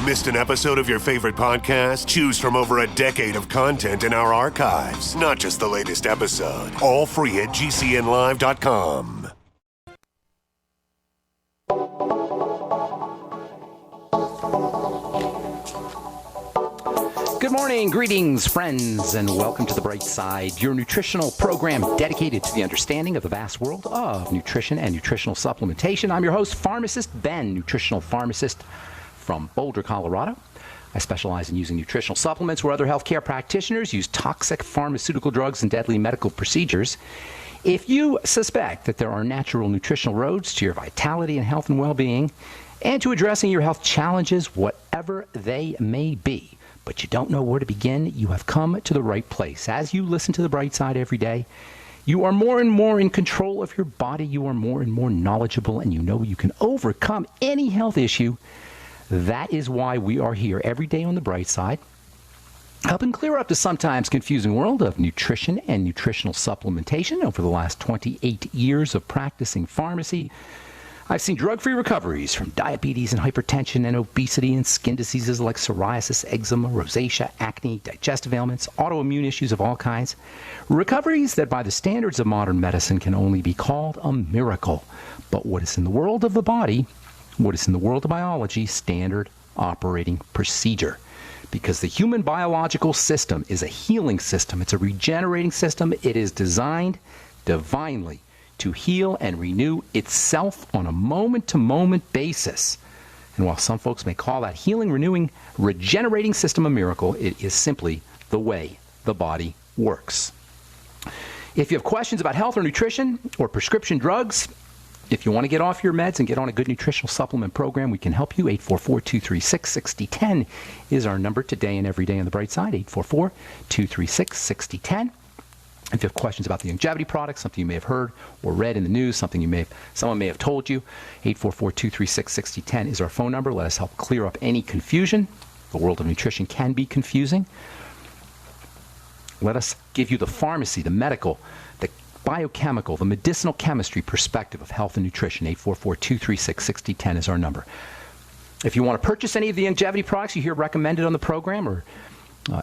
Missed an episode of your favorite podcast? Choose from over a decade of content in our archives, not just the latest episode. All free at GCNlive.com. Good morning, greetings, friends, and welcome to The Bright Side, your nutritional program dedicated to the understanding of the vast world of nutrition and nutritional supplementation. I'm your host, Pharmacist Ben, nutritional pharmacist from Boulder, Colorado. I specialize in using nutritional supplements where other healthcare practitioners use toxic pharmaceutical drugs and deadly medical procedures. If you suspect that there are natural nutritional roads to your vitality and health and well-being, and to addressing your health challenges, whatever they may be, but you don't know where to begin, you have come to the right place. As you listen to The Bright Side every day, you are more and more in control of your body. You are more and more knowledgeable, and you know you can overcome any health issue. That is why we are here every day on The Bright Side, helping clear up the sometimes confusing world of nutrition and nutritional supplementation. Over the last 28 years of practicing pharmacy, I've seen drug-free recoveries from diabetes and hypertension and obesity and skin diseases like psoriasis, eczema, rosacea, acne, digestive ailments, autoimmune issues of all kinds. Recoveries that by the standards of modern medicine can only be called a miracle. But what is in the world of the body, what is in the world of biology, standard operating procedure. Because the human biological system is a healing system. It's a regenerating system. It is designed divinely to heal and renew itself on a moment-to-moment basis. And while some folks may call that healing, renewing, regenerating system a miracle, it is simply the way the body works. If you have questions about health or nutrition or prescription drugs, if you want to get off your meds and get on a good nutritional supplement program, we can help you. 844-236-6010 is our number today and every day on The Bright Side, 844-236-6010. If you have questions about the longevity products, something you may have heard or read in the news, something someone may have told you, 844-236-6010 is our phone number. Let us help clear up any confusion. The world of nutrition can be confusing. Let us give you the pharmacy, the medical, the biochemical, the medicinal chemistry perspective of health and nutrition. 844-236-6010 is our number. If you want to purchase any of the longevity products you hear recommended on the program or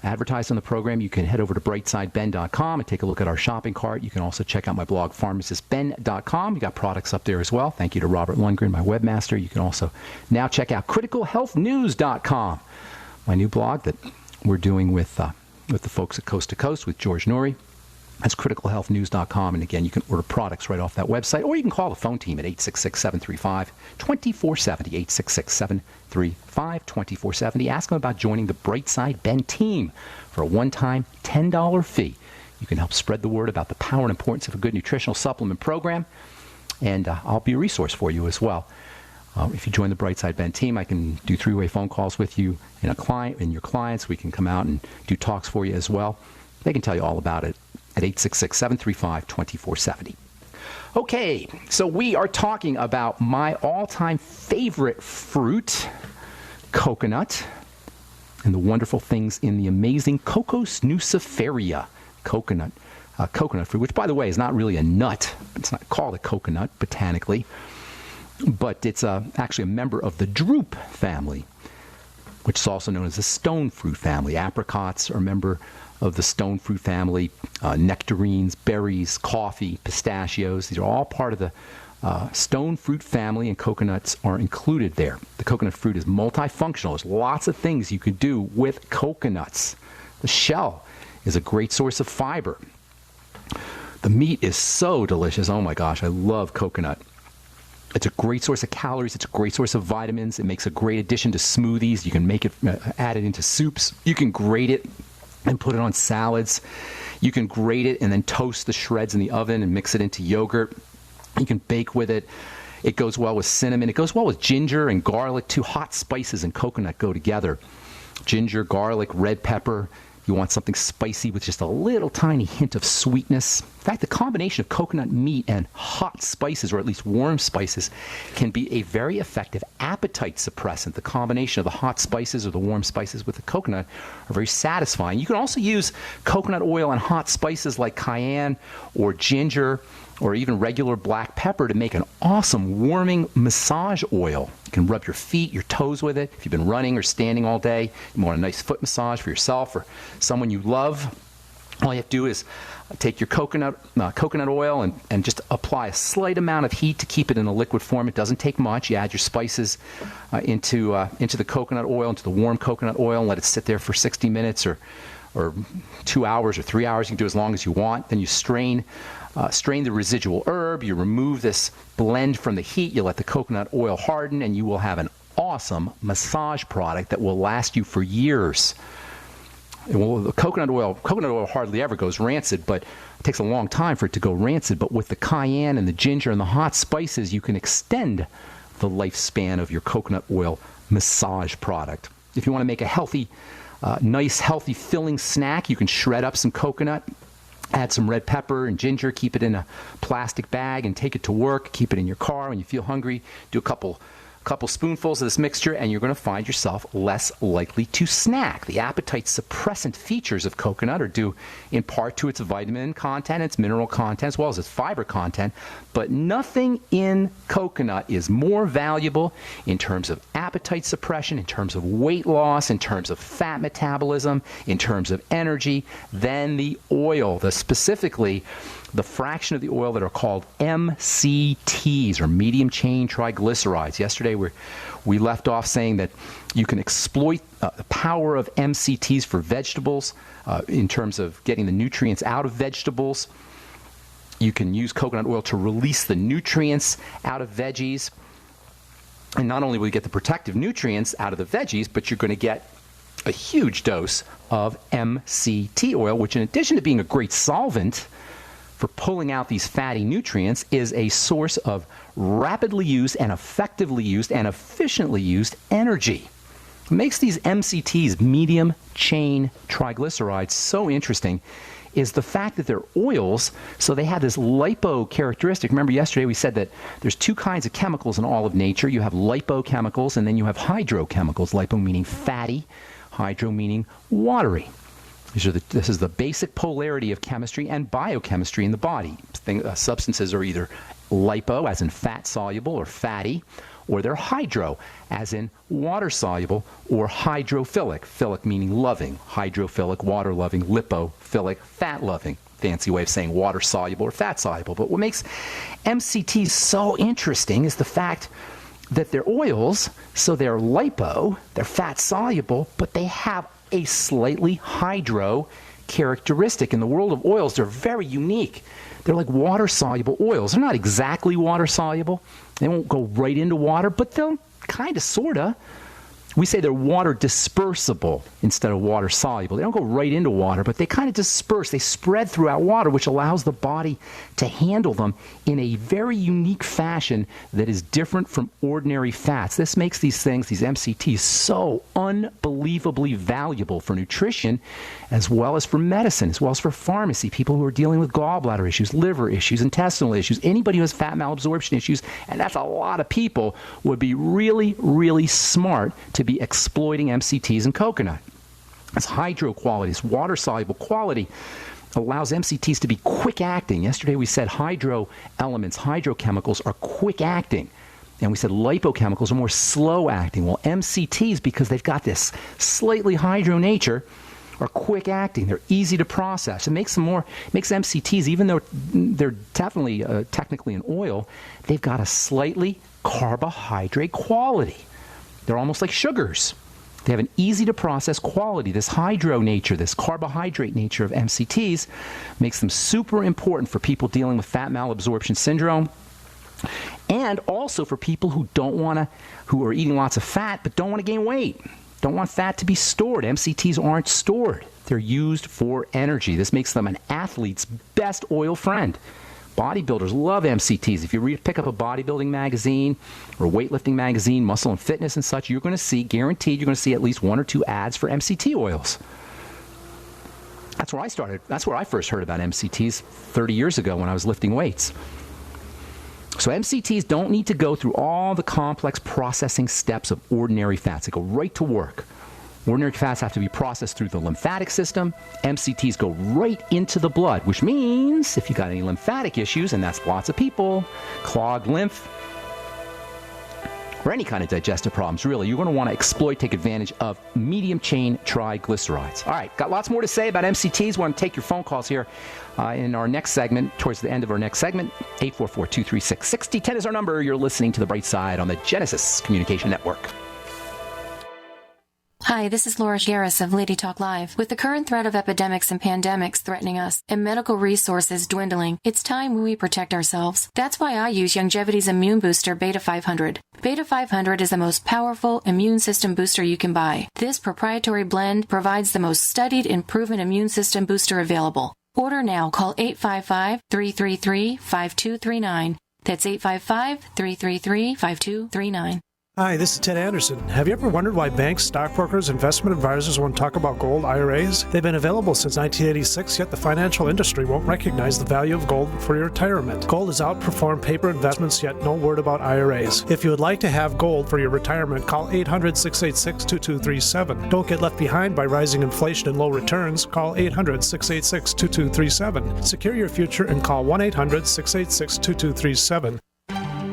advertised on the program, you can head over to brightsideben.com and take a look at our shopping cart. You can also check out my blog, pharmacistben.com. You got products up there as well. Thank you to Robert Lundgren, my webmaster. You can also now check out criticalhealthnews.com, my new blog that we're doing with the folks at Coast to Coast with George Norrie. That's criticalhealthnews.com. And again, you can order products right off that website, or you can call the phone team at 866-735-2470, 866-735-2470. Ask them about joining the Brightside Ben team for a one-time $10 fee. You can help spread the word about the power and importance of a good nutritional supplement program, and I'll be a resource for you as well. If you join the Brightside Ben team, I can do three-way phone calls with you and your clients. We can come out and do talks for you as well. They can tell you all about it at 866-735-2470. Okay, so we are talking about my all-time favorite fruit, coconut, and the wonderful things in the amazing Cocos nuciferea coconut fruit, which, by the way, is not really a nut. It's not called a coconut botanically, but it's actually a member of the drupe family, which is also known as the stone fruit family. Apricots are a member of the stone fruit family, nectarines, berries, coffee, pistachios. These are all part of the stone fruit family, and coconuts are included there. The coconut fruit is multifunctional. There's lots of things you can do with coconuts. The shell is a great source of fiber. The meat is so delicious. Oh my gosh, I love coconut. It's a great source of calories. It's a great source of vitamins. It makes a great addition to smoothies. You can make it, add it into soups. You can grate it and put it on salads. You can grate it and then toast the shreds in the oven and mix it into yogurt. You can bake with it. It goes well with cinnamon. It goes well with ginger and garlic. Two hot spices and coconut go together. Ginger, garlic, red pepper. You want something spicy with just a little tiny hint of sweetness. In fact, the combination of coconut meat and hot spices, or at least warm spices, can be a very effective appetite suppressant. The combination of the hot spices or the warm spices with the coconut are very satisfying. You can also use coconut oil and hot spices like cayenne or ginger or even regular black pepper to make an awesome warming massage oil. You can rub your feet, your toes with it. If you've been running or standing all day, you want a nice foot massage for yourself or someone you love, all you have to do is take your coconut oil and just apply a slight amount of heat to keep it in a liquid form. It doesn't take much. You add your spices into the coconut oil, into the warm coconut oil, and let it sit there for 60 minutes or 2 hours or 3 hours. You can do as long as you want. Then you strain the residual herb. You remove this blend from the heat. You let the coconut oil harden, and you will have an awesome massage product that will last you for years. Well, the coconut oil hardly ever goes rancid, but it takes a long time for it to go rancid. But with the cayenne and the ginger and the hot spices, you can extend the lifespan of your coconut oil massage product. If you want to make a healthy, nice, healthy, filling snack, you can shred up some coconut, add some red pepper and ginger, keep it in a plastic bag, and take it to work. Keep it in your car when you feel hungry. Do a couple spoonfuls of this mixture, and you're going to find yourself less likely to snack. The appetite suppressant features of coconut are due in part to its vitamin content, its mineral content, as well as its fiber content, but nothing in coconut is more valuable in terms of appetite suppression, in terms of weight loss, in terms of fat metabolism, in terms of energy, than the oil, specifically the fraction of the oil that are called MCTs, or medium chain triglycerides. Yesterday we left off saying that you can exploit the power of MCTs for vegetables in terms of getting the nutrients out of vegetables. You can use coconut oil to release the nutrients out of veggies. And not only will you get the protective nutrients out of the veggies, but you're going to get a huge dose of MCT oil, which, in addition to being a great solvent for pulling out these fatty nutrients, is a source of rapidly used and effectively used and efficiently used energy. What makes these MCTs, medium chain triglycerides, so interesting is the fact that they're oils, so they have this lipo characteristic. Remember yesterday we said that there's two kinds of chemicals in all of nature. You have lipochemicals and then you have hydrochemicals. Lipo meaning fatty, hydro meaning watery. This is the basic polarity of chemistry and biochemistry in the body. Substances are either lipo, as in fat-soluble or fatty, or they're hydro, as in water-soluble or hydrophilic. Philic meaning loving, hydrophilic, water-loving, lipophilic, fat-loving. Fancy way of saying water-soluble or fat-soluble. But what makes MCTs so interesting is the fact that they're oils, so they're lipo, they're fat-soluble, but they have a slightly hydro characteristic. In the world of oils, they're very unique. They're like water-soluble oils. They're not exactly water-soluble. They won't go right into water, but they'll kind of, sort of. We say they're water dispersible instead of water soluble. They don't go right into water, but they kind of disperse. They spread throughout water, which allows the body to handle them in a very unique fashion that is different from ordinary fats. This makes these things, these MCTs, so unbelievably valuable for nutrition as well as for medicine, as well as for pharmacy, people who are dealing with gallbladder issues, liver issues, intestinal issues, anybody who has fat malabsorption issues, and that's a lot of people, would be really, really smart to be exploiting MCTs in coconut. Its hydro quality, its water-soluble quality allows MCTs to be quick-acting. Yesterday we said hydro elements, hydrochemicals are quick-acting. And we said lipochemicals are more slow-acting. Well, MCTs, because they've got this slightly hydro nature, are quick-acting. They're easy to process. It makes MCTs, even though they're definitely technically an oil, they've got a slightly carbohydrate quality. They're almost like sugars. They have an easy-to-process quality. This hydro nature, this carbohydrate nature of MCTs makes them super important for people dealing with fat malabsorption syndrome, and also for people who are eating lots of fat but don't want to gain weight, don't want fat to be stored. MCTs aren't stored. They're used for energy. This makes them an athlete's best oil friend. Bodybuilders love MCTs. If you pick up a bodybuilding magazine or a weightlifting magazine, Muscle and Fitness and such, guaranteed you're going to see at least one or two ads for MCT oils. That's where I started. That's where I first heard about MCTs 30 years ago when I was lifting weights. So MCTs don't need to go through all the complex processing steps of ordinary fats. They go right to work. Ordinary fats have to be processed through the lymphatic system. MCTs go right into the blood, which means if you got any lymphatic issues, and that's lots of people, clogged lymph, or any kind of digestive problems, really, you're going to want to take advantage of medium-chain triglycerides. All right, got lots more to say about MCTs. Want to take your phone calls here in our next segment, towards the end of our next segment. 844-236-6010 is our number. You're listening to The Bright Side on the Genesis Communication Network. Hi, this is Laura Garris of Lady Talk Live. With the current threat of epidemics and pandemics threatening us and medical resources dwindling, it's time we protect ourselves. That's why I use Longevity's immune booster Beta 500. Beta 500 is the most powerful immune system booster you can buy. This proprietary blend provides the most studied and proven immune system booster available. Order now. Call 855-333-5239. That's 855-333-5239. Hi, this is Ted Anderson. Have you ever wondered why banks, stockbrokers, investment advisors won't talk about gold IRAs? They've been available since 1986, yet the financial industry won't recognize the value of gold for your retirement. Gold has outperformed paper investments, yet no word about IRAs. If you would like to have gold for your retirement, call 800-686-2237. Don't get left behind by rising inflation and low returns. Call 800-686-2237. Secure your future and call 1-800-686-2237.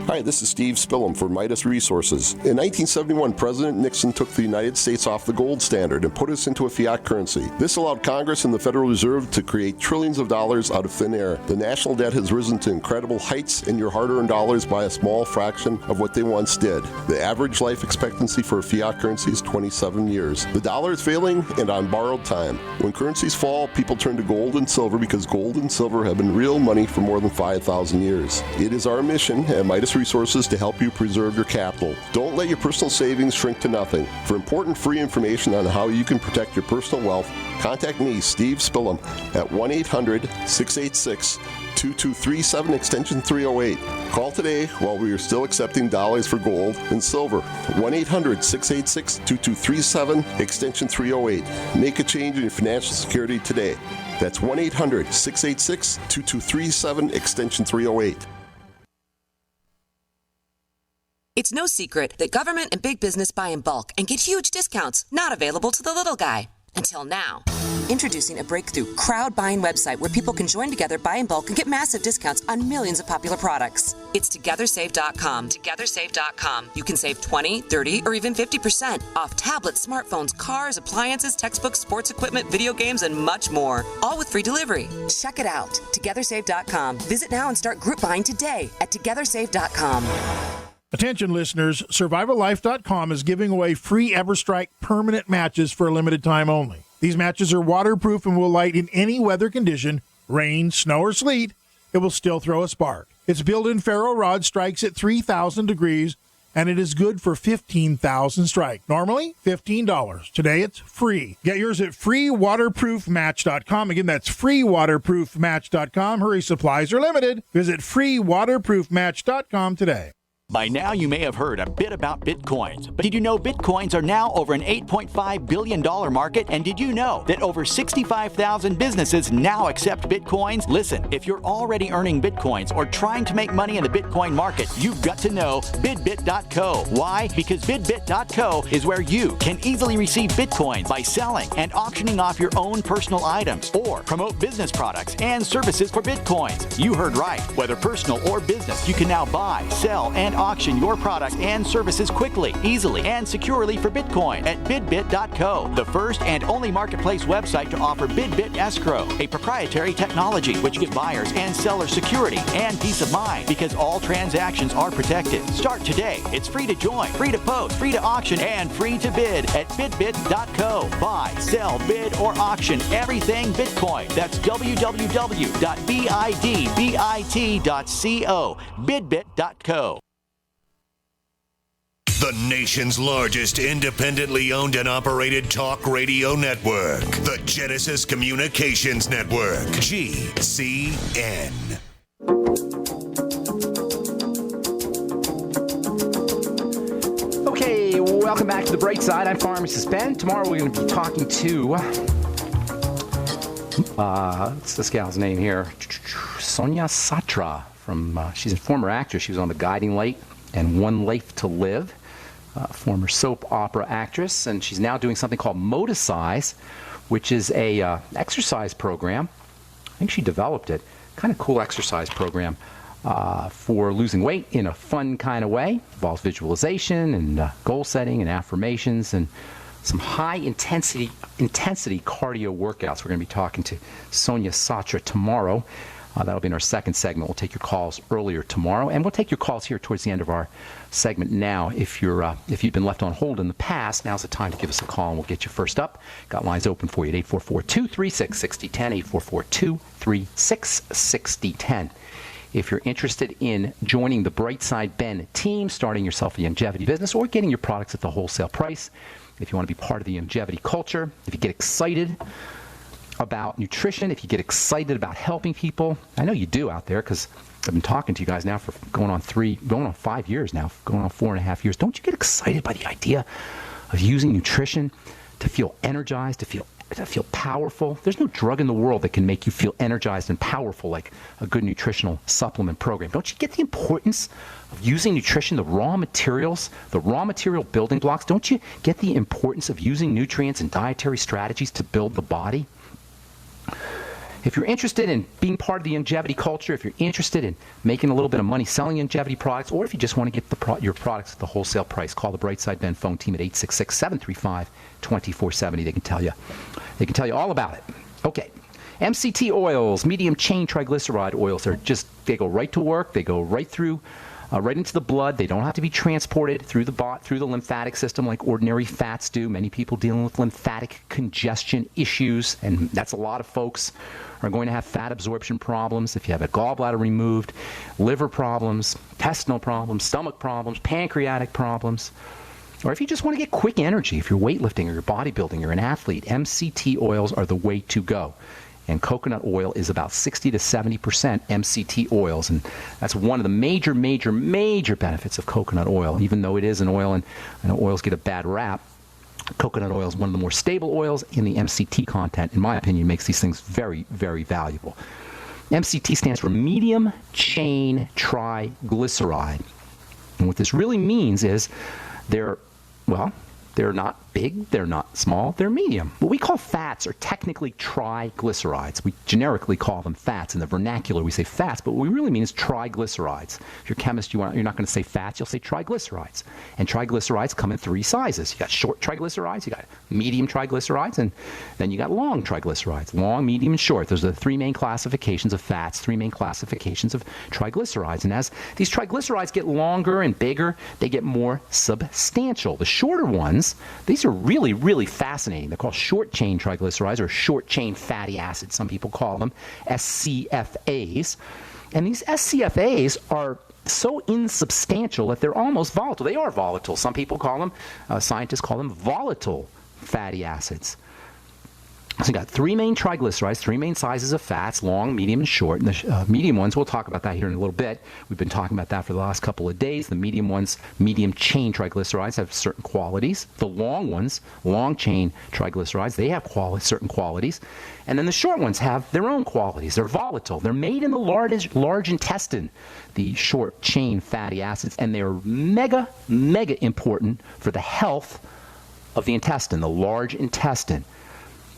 Hi, this is Steve Spillum for Midas Resources. In 1971, President Nixon took the United States off the gold standard and put us into a fiat currency. This allowed Congress and the Federal Reserve to create trillions of dollars out of thin air. The national debt has risen to incredible heights, and your hard-earned dollars by a small fraction of what they once did. The average life expectancy for a fiat currency is 27 years. The dollar is failing and on borrowed time. When currencies fall, people turn to gold and silver because gold and silver have been real money for more than 5,000 years. It is our mission at Midas Resources to help you preserve your capital. Don't let your personal savings shrink to nothing. For important free information on how you can protect your personal wealth, contact me, Steve Spillum, at 1-800-686-2237, extension 308. Call today while we are still accepting dollars for gold and silver. 1-800-686-2237, extension 308. Make a change in your financial security today. That's 1-800-686-2237, extension 308. It's no secret that government and big business buy in bulk and get huge discounts not available to the little guy. Until now. Introducing a breakthrough crowd buying website where people can join together, buy in bulk, and get massive discounts on millions of popular products. It's TogetherSave.com. TogetherSave.com. You can save 20, 30, or even 50% off tablets, smartphones, cars, appliances, textbooks, sports equipment, video games, and much more. All with free delivery. Check it out. TogetherSave.com. Visit now and start group buying today at TogetherSave.com. Attention listeners, SurvivalLife.com is giving away free EverStrike permanent matches for a limited time only. These matches are waterproof and will light in any weather condition, rain, snow, or sleet. It will still throw a spark. Its built-in ferro rod strikes at 3,000 degrees, and it is good for 15,000 strike. Normally, $15. Today, it's free. Get yours at freewaterproofmatch.com. Again, that's freewaterproofmatch.com. Hurry, supplies are limited. Visit freewaterproofmatch.com today. By now, you may have heard a bit about Bitcoins. But did you know Bitcoins are now over an $8.5 billion market? And did you know that over 65,000 businesses now accept Bitcoins? Listen, if you're already earning Bitcoins or trying to make money in the Bitcoin market, you've got to know bidbit.co. Why? Because bidbit.co is where you can easily receive Bitcoins by selling and auctioning off your own personal items or promote business products and services for Bitcoins. You heard right. Whether personal or business, you can now buy, sell, and auction your products and services quickly, easily, and securely for Bitcoin at bidbit.co, the first and only marketplace website to offer BidBit Escrow, a proprietary technology which gives buyers and sellers security and peace of mind because all transactions are protected. Start today. It's free to join, free to post, free to auction, and free to bid at bidbit.co. Buy, sell, bid, or auction everything Bitcoin. That's www.bidbit.co, bidbit.co. The nation's largest independently owned and operated talk radio network. The Genesis Communications Network. GCN. Okay, welcome back to The Bright Side. I'm Pharmacist Ben. Tomorrow we're going to be talking to What's this gal's name here? Sonia Satra. She's a former actress. She was on The Guiding Light and One Life to Live. Former soap opera actress, and she's now doing something called Moticize, which is a exercise program. I think she developed it. Kind of cool exercise program for losing weight in a fun kind of way. Involves visualization and goal setting and affirmations and some high intensity cardio workouts. We're going to be talking to Sonia Satra tomorrow. That'll be in our second segment. We'll take your calls earlier tomorrow, and we'll take your calls here towards the end of our segment now. If you've been left on hold in the past, now's the time to give us a call, and we'll get you first up. Got lines open for you at 844-236-6010, 844-236-6010. If you're interested in joining the Brightside Ben team, starting yourself a longevity business, or getting your products at the wholesale price, if you want to be part of the longevity culture, if you get excited about nutrition, if you get excited about helping people, I know you do out there because I've been talking to you guys now for going on 5 years now, going on 4.5 years. Don't you get excited by the idea of using nutrition to feel energized, to feel powerful? There's no drug in the world that can make you feel energized and powerful like a good nutritional supplement program. Don't you get the importance of using nutrition, the raw material building blocks? Don't you get the importance of using nutrients and dietary strategies to build the body? If you're interested in being part of the longevity culture, if you're interested in making a little bit of money selling longevity products, or if you just want to get your products at the wholesale price, call the Brightside Ben phone team at 866-735-2470. They can tell you all about it. Okay. MCT oils, medium chain triglyceride oils, they go right to work. They go right through, right into the blood. They don't have to be transported through the lymphatic system like ordinary fats do. Many people dealing with lymphatic congestion issues, and that's a lot of folks, are going to have fat absorption problems. If you have a gallbladder removed, liver problems, intestinal problems, stomach problems, pancreatic problems, or if you just want to get quick energy, if you're weightlifting or you're bodybuilding, you're an athlete, MCT oils are the way to go. And coconut oil is about 60 to 70% MCT oils. And that's one of the major benefits of coconut oil. Even though it is an oil, and I know oils get a bad rap, coconut oil is one of the more stable oils in the MCT content, in my opinion, makes these things very, very valuable. MCT stands for medium chain triglyceride. And what this really means is they're not big, they're not small, they're medium. What we call fats are technically triglycerides. We generically call them fats. In the vernacular, we say fats, but what we really mean is triglycerides. If you're a chemist, you're not going to say fats, you'll say triglycerides. And triglycerides come in three sizes. You got short triglycerides, you got medium triglycerides, and then you got long triglycerides. Long, medium, and short. Those are the three main classifications of fats, three main classifications of triglycerides. And as these triglycerides get longer and bigger, they get more substantial. The shorter ones, these are really, really fascinating. They're called short-chain triglycerides, or short-chain fatty acids. Some people call them SCFAs. And these SCFAs are so insubstantial that they're almost volatile. They are volatile. Some people call them, scientists call them volatile fatty acids. So you got three main triglycerides, three main sizes of fats, long, medium, and short. And the medium ones, we'll talk about that here in a little bit. We've been talking about that for the last couple of days. The medium ones, medium chain triglycerides, have certain qualities. The long ones, long chain triglycerides, they have certain qualities. And then the short ones have their own qualities. They're volatile. They're made in the large intestine, the short chain fatty acids, and they're mega, mega important for the health of the intestine, the large intestine.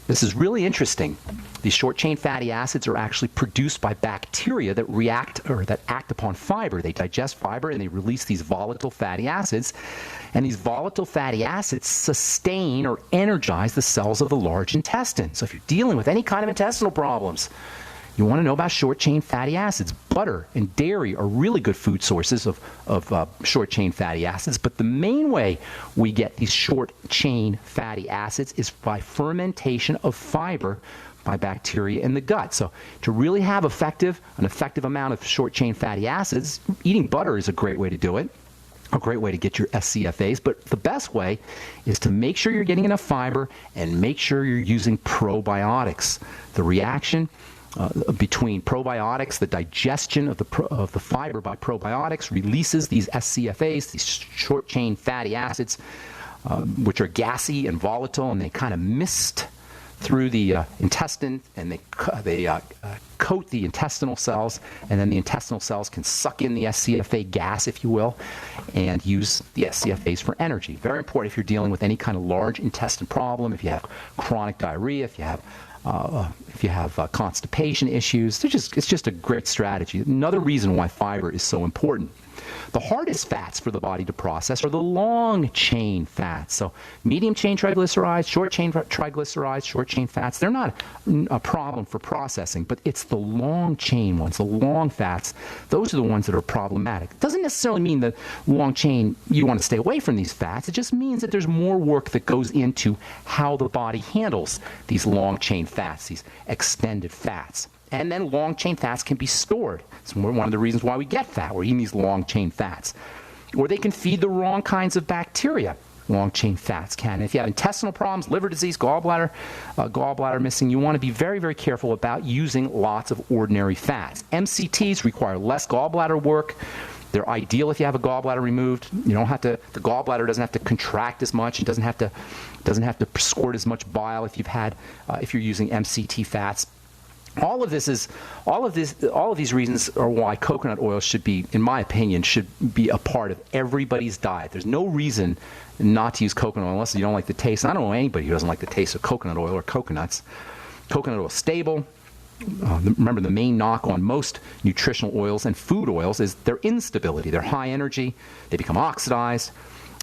This is really interesting. These short-chain fatty acids are actually produced by bacteria that act upon fiber. They digest fiber and they release these volatile fatty acids. And these volatile fatty acids sustain or energize the cells of the large intestine. So if you're dealing with any kind of intestinal problems, you want to know about short-chain fatty acids. Butter and dairy are really good food sources of short-chain fatty acids, but the main way we get these short-chain fatty acids is by fermentation of fiber by bacteria in the gut. So to really have an effective amount of short-chain fatty acids, eating butter is a great way to do it. A great way to get your SCFAs, but the best way is to make sure you're getting enough fiber and make sure you're using probiotics. The reaction between probiotics, the digestion of the fiber by probiotics releases these SCFAs, these short-chain fatty acids, which are gassy and volatile, and they kind of mist through the intestine, and they coat the intestinal cells, and then the intestinal cells can suck in the SCFA gas, if you will, and use the SCFAs for energy. Very important if you're dealing with any kind of large intestine problem, if you have chronic diarrhea, if you have constipation issues. It's just a great strategy. Another reason why fiber is so important. The hardest fats for the body to process are the long-chain fats. So medium-chain triglycerides, short-chain triglycerides, short-chain fats, they're not a problem for processing, but it's the long-chain ones, the long fats. Those are the ones that are problematic. It doesn't necessarily mean that long-chain, you want to stay away from these fats. It just means that there's more work that goes into how the body handles these long-chain fats, these extended fats. And then long-chain fats can be stored. It's one of the reasons why we get fat. We're eating these long-chain fats. Or they can feed the wrong kinds of bacteria. Long-chain fats can. If you have intestinal problems, liver disease, gallbladder missing, you want to be very, very careful about using lots of ordinary fats. MCTs require less gallbladder work. They're ideal if you have a gallbladder removed. You don't have to. The gallbladder doesn't have to contract as much. It doesn't have to squirt as much bile if you're using MCT fats. All of these reasons are why coconut oil should be, in my opinion, should be a part of everybody's diet. There's no reason not to use coconut oil unless you don't like the taste. I don't know anybody who doesn't like the taste of coconut oil or coconuts. Coconut oil is stable. Remember, the main knock on most nutritional oils and food oils is their instability. They're high energy, they become oxidized,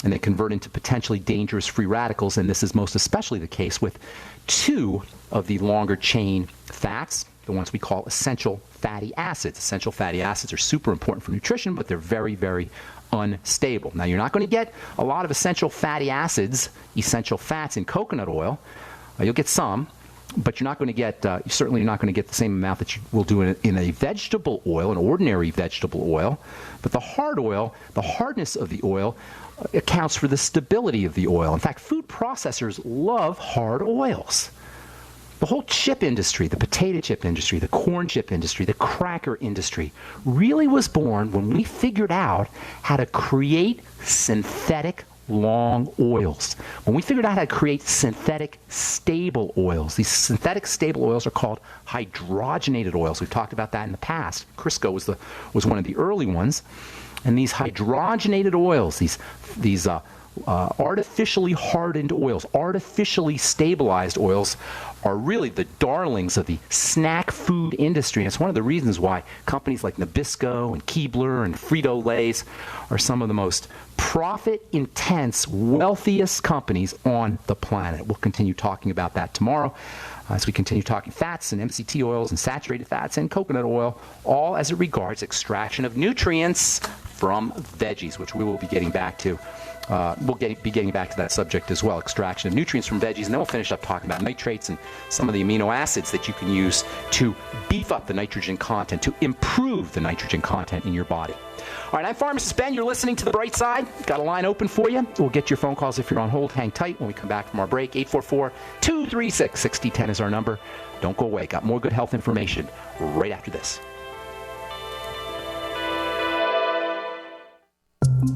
and they convert into potentially dangerous free radicals, and this is most especially the case with two of the longer chain fats, the ones we call essential fatty acids. Essential fatty acids are super important for nutrition, but they're very, very unstable. Now, you're not going to get a lot of essential fatty acids, essential fats in coconut oil. You'll get some, but you're certainly not going to get the same amount that you will do in a vegetable oil, an ordinary vegetable oil. But the hard oil, the hardness of the oil, accounts for the stability of the oil. In fact, food processors love hard oils. The whole chip industry, the potato chip industry, the corn chip industry, the cracker industry, really was born when we figured out how to create synthetic long oils. When we figured out how to create synthetic stable oils. These synthetic stable oils are called hydrogenated oils. We've talked about that in the past. Crisco was one of the early ones. And these hydrogenated oils, these artificially hardened oils, artificially stabilized oils, are really the darlings of the snack food industry. And it's one of the reasons why companies like Nabisco and Keebler and Frito-Lay's are some of the most profit-intense, wealthiest companies on the planet. We'll continue talking about that tomorrow as we continue talking fats and MCT oils and saturated fats and coconut oil, all as it regards extraction of nutrients from veggies, which we will be getting back to. Be getting back to that subject as well, extraction of nutrients from veggies, and then we'll finish up talking about nitrates and some of the amino acids that you can use to beef up the nitrogen content, to improve the nitrogen content in your body. All right, I'm Pharmacist Ben. You're listening to The Bright Side. Got a line open for you. We'll get your phone calls if you're on hold. Hang tight when we come back from our break. 844-236-6010 is our number. Don't go away. Got more good health information right after this.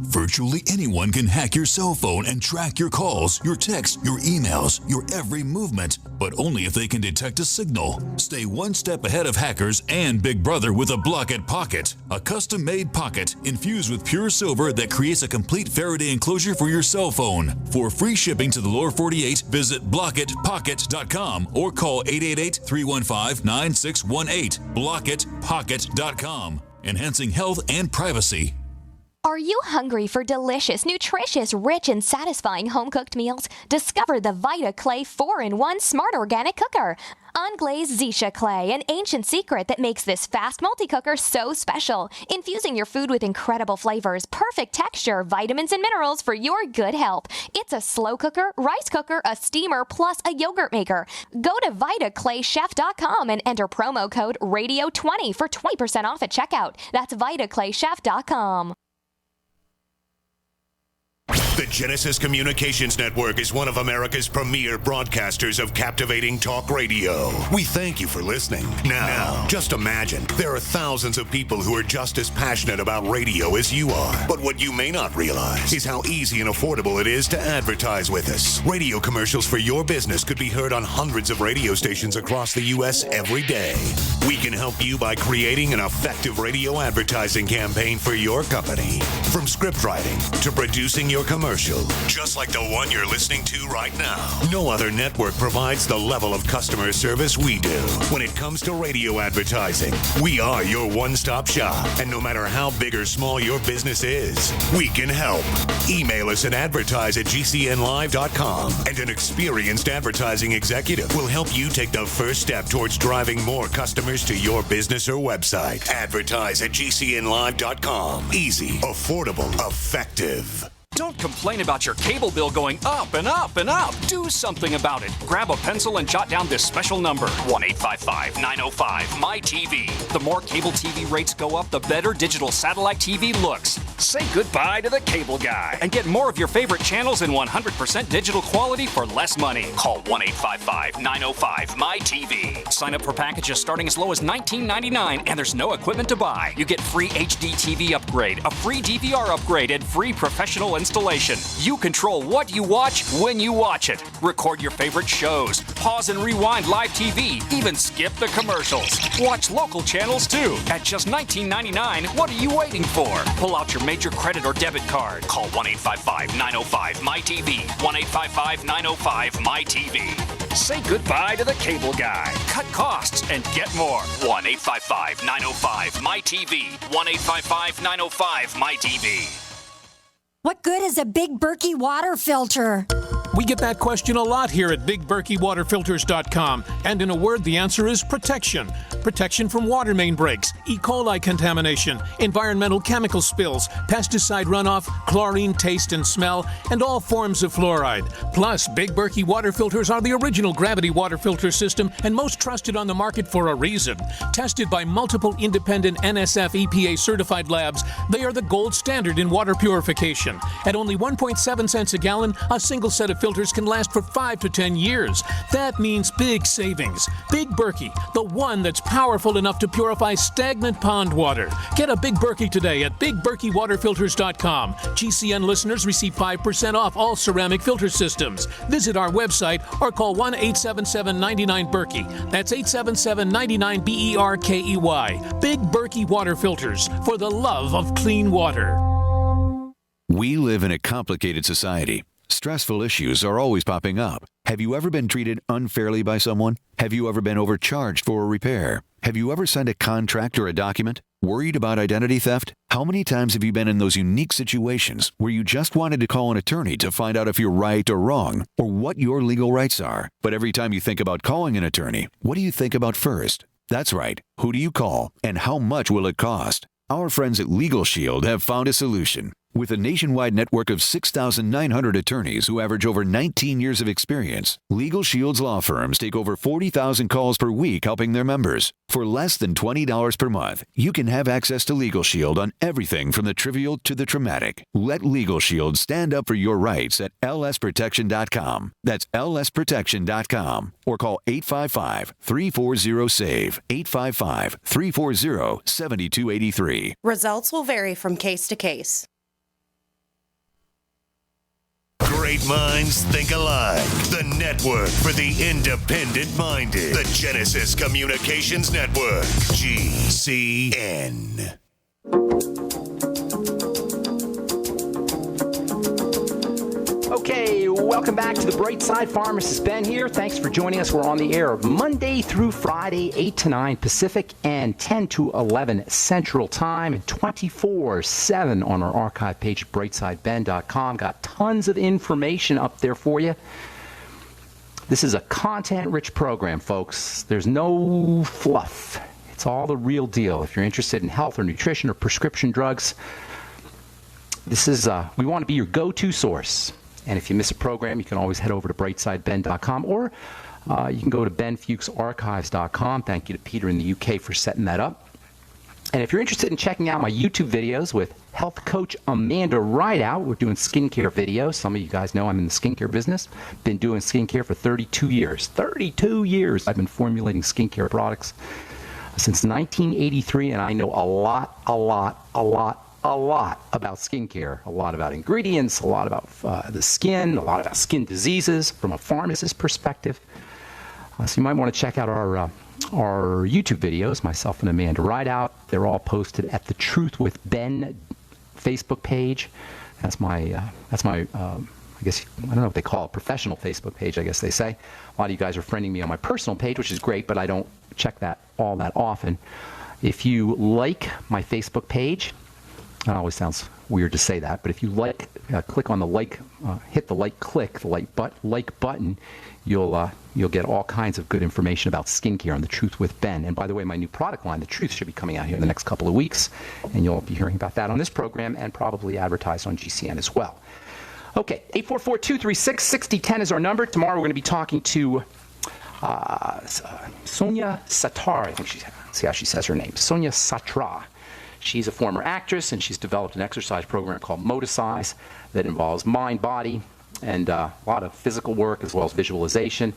Virtually anyone can hack your cell phone and track your calls, your texts, your emails, your every movement, but only if they can detect a signal. Stay one step ahead of hackers and Big Brother with a Block-It Pocket, a custom-made pocket infused with pure silver that creates a complete Faraday enclosure for your cell phone. For free shipping to the lower 48, visit blockitpocket.com or call 888-315-9618. blockitpocket.com, enhancing health and privacy. Are you hungry for delicious, nutritious, rich, and satisfying home-cooked meals? Discover the Vita Clay 4-in-1 Smart Organic Cooker. Unglazed Zisha clay, an ancient secret that makes this fast multi-cooker so special. Infusing your food with incredible flavors, perfect texture, vitamins, and minerals for your good health. It's a slow cooker, rice cooker, a steamer, plus a yogurt maker. Go to VitaClayChef.com and enter promo code RADIO20 for 20% off at checkout. That's VitaClayChef.com. The Genesis Communications Network is one of America's premier broadcasters of captivating talk radio. We thank you for listening. Now, just imagine, there are thousands of people who are just as passionate about radio as you are. But what you may not realize is how easy and affordable it is to advertise with us. Radio commercials for your business could be heard on hundreds of radio stations across the U.S. every day. We can help you by creating an effective radio advertising campaign for your company. From script writing to producing your commercial, just like the one you're listening to right now. No other network provides the level of customer service we do. When it comes to radio advertising, we are your one-stop shop. And no matter how big or small your business is, we can help. Email us at advertise@gcnlive.com, and an experienced advertising executive will help you take the first step towards driving more customers to your business or website. Advertise@gcnlive.com. Easy, affordable, effective. Don't complain about your cable bill going up and up and up. Do something about it. Grab a pencil and jot down this special number, 1-855-905-MY-TV. The more cable TV rates go up, the better digital satellite TV looks. Say goodbye to the cable guy and get more of your favorite channels in 100% digital quality for less money. Call 1-855-905-MY-TV. Sign up for packages starting as low as $19.99, and there's no equipment to buy. You get free HD TV upgrade, a free DVR upgrade, and free professional installation. You control what you watch when you watch it. Record your favorite shows, pause and rewind live TV, even skip the commercials. Watch local channels too. At just $19.99, what are you waiting for? Pull out your major credit or debit card. Call 1-855-905-MY-TV. 1-855-905-MY-TV. Say goodbye to the cable guy. Cut costs and get more. 1-855-905-MY-TV. 1-855-905-MY-TV. What good is a Big Berkey water filter? We get that question a lot here at BigBerkeyWaterFilters.com. And in a word, the answer is protection. Protection from water main breaks, E. coli contamination, environmental chemical spills, pesticide runoff, chlorine taste and smell, and all forms of fluoride. Plus, Big Berkey water filters are the original gravity water filter system and most trusted on the market for a reason. Tested by multiple independent NSF EPA certified labs, they are the gold standard in water purification. At only 1.7 cents a gallon, a single set of filters can last for 5 to 10 years. That means big savings. Big Berkey, the one that's powerful enough to purify stagnant pond water. Get a Big Berkey today at BigBerkeyWaterFilters.com. GCN listeners receive 5% off all ceramic filter systems. Visit our website or call 1-877-99-BERKEY. That's 877-99-BERKEY. Big Berkey Water Filters, for the love of clean water. We live in a complicated society. Stressful issues are always popping up. Have you ever been treated unfairly by someone? Have you ever been overcharged for a repair? Have you ever signed a contract or a document? Worried about identity theft? How many times have you been in those unique situations where you just wanted to call an attorney to find out if you're right or wrong, or what your legal rights are? But every time you think about calling an attorney, what do you think about first? That's right. Who do you call, and how much will it cost? Our friends at Legal Shield have found a solution. With a nationwide network of 6,900 attorneys who average over 19 years of experience, Legal Shield's law firms take over 40,000 calls per week helping their members. For less than $20 per month, you can have access to Legal Shield on everything from the trivial to the traumatic. Let Legal Shield stand up for your rights at lsprotection.com. That's lsprotection.com. Or call 855-340-SAVE. 855-340-7283. Results will vary from case to case. Great minds think alike. The network for the independent-minded. The Genesis Communications Network. GCN. Okay, welcome back to the Bright Side. Pharmacist Ben here. Thanks for joining us. We're on the air Monday through Friday, 8 to 9 Pacific and 10 to 11 Central Time, and 24/7 on our archive page at brightsideben.com. Got tons of information up there for you. This is a content-rich program, folks. There's no fluff. It's all the real deal. If you're interested in health or nutrition or prescription drugs, this is we want to be your go-to source. And if you miss a program, you can always head over to brightsideben.com, or you can go to benfuchsarchives.com. Thank you to Peter in the UK for setting that up. And if you're interested in checking out my YouTube videos with health coach Amanda Rideout, we're doing skincare videos. Some of you guys know I'm in the skincare business. Been doing skincare for 32 years. 32 years I've been formulating skincare products since 1983, and I know a lot about skincare, a lot about ingredients, a lot about the skin, a lot about skin diseases from a pharmacist perspective. So you might want to check out our YouTube videos, myself and Amanda Rideout. They're all posted at the Truth with Ben Facebook page. That's my I guess, I don't know what they call it, professional Facebook page, I guess they say. A lot of you guys are friending me on my personal page, which is great, but I don't check that all that often. If you like my Facebook page, it always sounds weird to say that, but if you like, click on the like, hit the like button, you'll get all kinds of good information about skincare on The Truth with Ben. And by the way, my new product line, The Truth, should be coming out here in the next couple of weeks, and you'll be hearing about that on this program and probably advertised on GCN as well. Okay, 844-236-6010 is our number. Tomorrow we're going to be talking to Sonia Sattar, I think see how she says her name, Sonia Satra. She's a former actress, and she's developed an exercise program called Moticize that involves mind, body, and a lot of physical work as well as visualization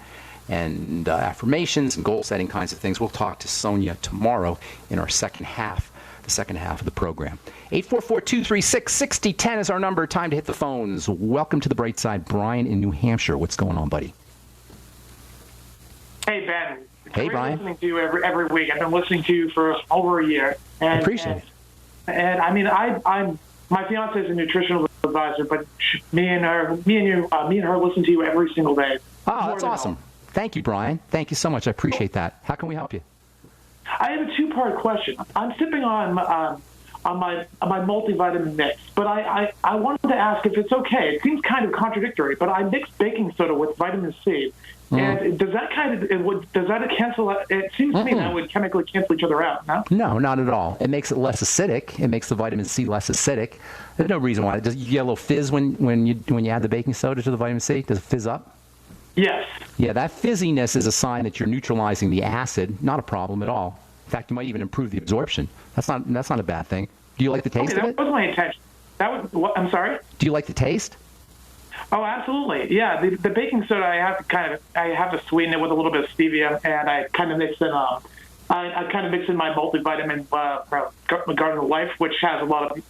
and affirmations and goal-setting kinds of things. We'll talk to Sonia tomorrow in our second half of the program. 844-236-6010 is our number. Time to hit the phones. Welcome to the bright side. Brian in New Hampshire. What's going on, buddy? Hey, Ben. Hey, Brian. Listening to you every week. I've been listening to you for over a year. And, I appreciate it. And I mean, I'm my fiance is a nutritional advisor, but me and her listen to you every single day. Oh, that's awesome. Thank you, Brian. Thank you so much. I appreciate that. How can we help you? I have a two-part question. I'm sipping on my multivitamin mix, but I wanted to ask if it's okay. It seems kind of contradictory, but I mix baking soda with vitamin C. And does that cancel? It seems to me that would chemically cancel each other out. No? No, not at all. It makes it less acidic. It makes the vitamin C less acidic. There's no reason why. Does you get a little fizz when you add the baking soda to the vitamin C? Does it fizz up? Yes. Yeah, that fizziness is a sign that you're neutralizing the acid. Not a problem at all. In fact, you might even improve the absorption. That's not a bad thing. Do you like the taste of it? That was my intention. I'm sorry. Do you like the taste? Oh, absolutely. Yeah, the baking soda I have to sweeten it with a little bit of stevia, and I kind of mix in my multivitamin Garden of Life, which has a lot of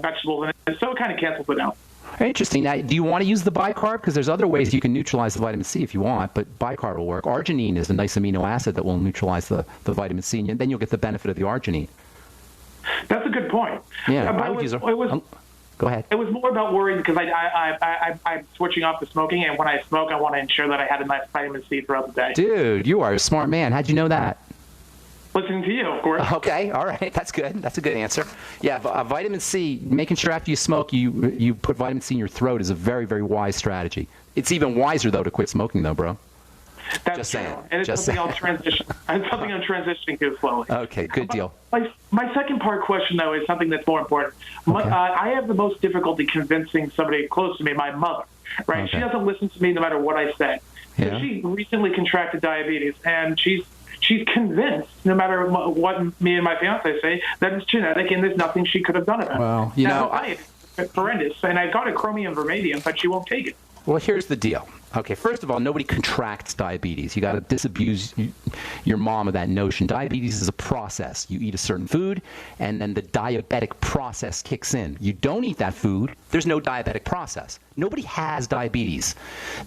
vegetables in it, so it kind of cancels it out. Interesting. Now, do you want to use the bicarb? Because there's other ways you can neutralize the vitamin C if you want, but bicarb will work. Arginine is a nice amino acid that will neutralize the vitamin C, and then you'll get the benefit of the arginine. That's a good point. Yeah, I would use it. Go ahead. It was more about worrying because I'm switching off the smoking, and when I smoke, I want to ensure that I had enough vitamin C throughout the day. Dude, you are a smart man. How'd you know that? Listening to you, of course. Okay, all right. That's good. That's a good answer. Yeah, vitamin C, making sure after you smoke you put vitamin C in your throat is a very, very wise strategy. It's even wiser, though, to quit smoking, though, bro. That's just true. saying. And it's something I'll transition. It's something I'm transitioning to slowly. Okay, good deal. My second part question, though, is something that's more important. Okay. I have the most difficulty convincing somebody close to me, my mother. Right? Okay. She doesn't listen to me no matter what I say. Yeah. So she recently contracted diabetes, and she's convinced, no matter what me and my fiance say, that it's genetic and there's nothing she could have done about it. Well, it's horrendous. And I've got a chromium vanadium, but she won't take it. Well, here's the deal. Okay, first of all, nobody contracts diabetes. You got to disabuse your mom of that notion. Diabetes is a process. You eat a certain food, and then the diabetic process kicks in. You don't eat that food, there's no diabetic process. Nobody has diabetes.